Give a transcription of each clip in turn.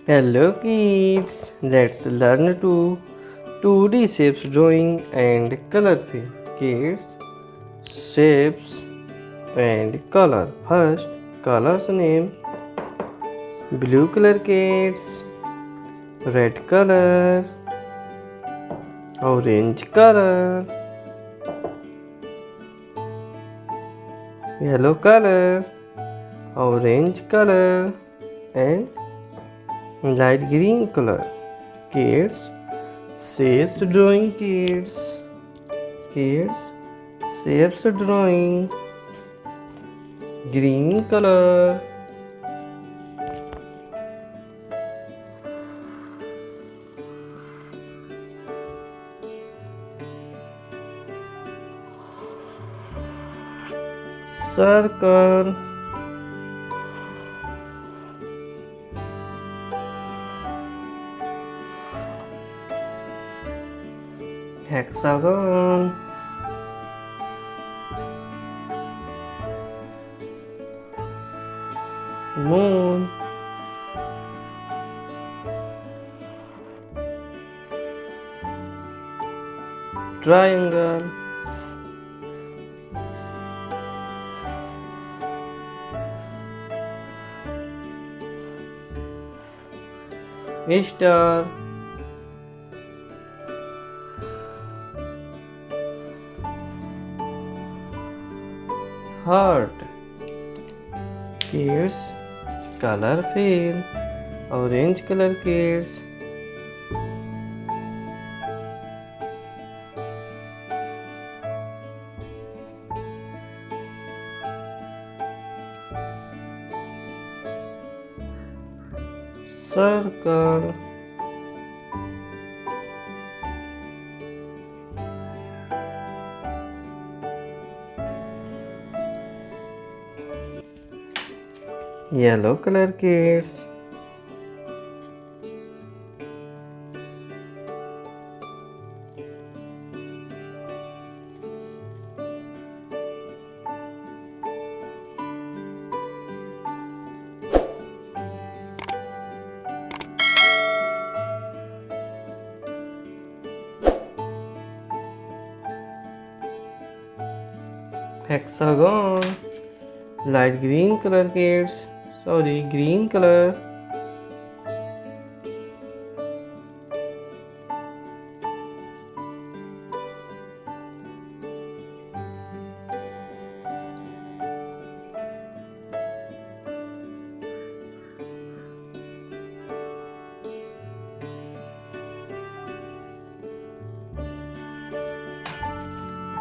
Hello kids, let's learn to 2D shapes drawing and color fill. Kids, shapes and color. First, colors name. Blue color kids, red color, orange color, yellow color, orange color and light green color. Kids, shapes drawing kids. Kids, shapes drawing. Green color. Circle. Hexagon. Moon. Triangle. Star. Heart. Kids, color fill. Orange color kids. Circle. Yellow color kids. Hexagon. Light green color kids. Green color.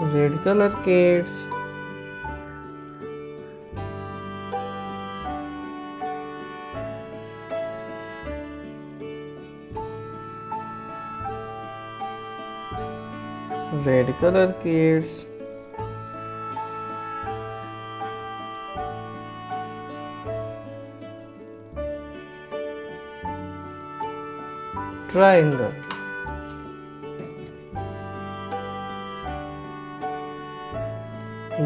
Red color kids. Red color kids. Triangle.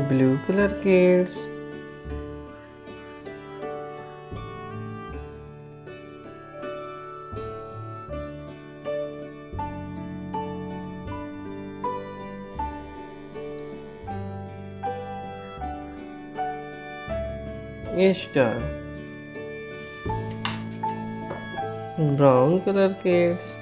Blue color kids. Star. Brown color kids.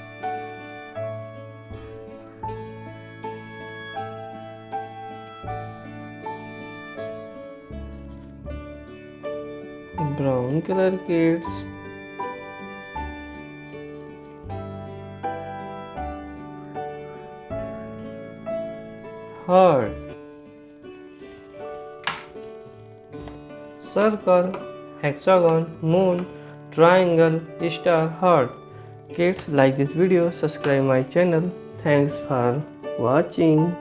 Brown color kids. Heart. Circle, hexagon, moon, triangle, star, heart. Kids, like this video, subscribe my channel. Thanks for watching.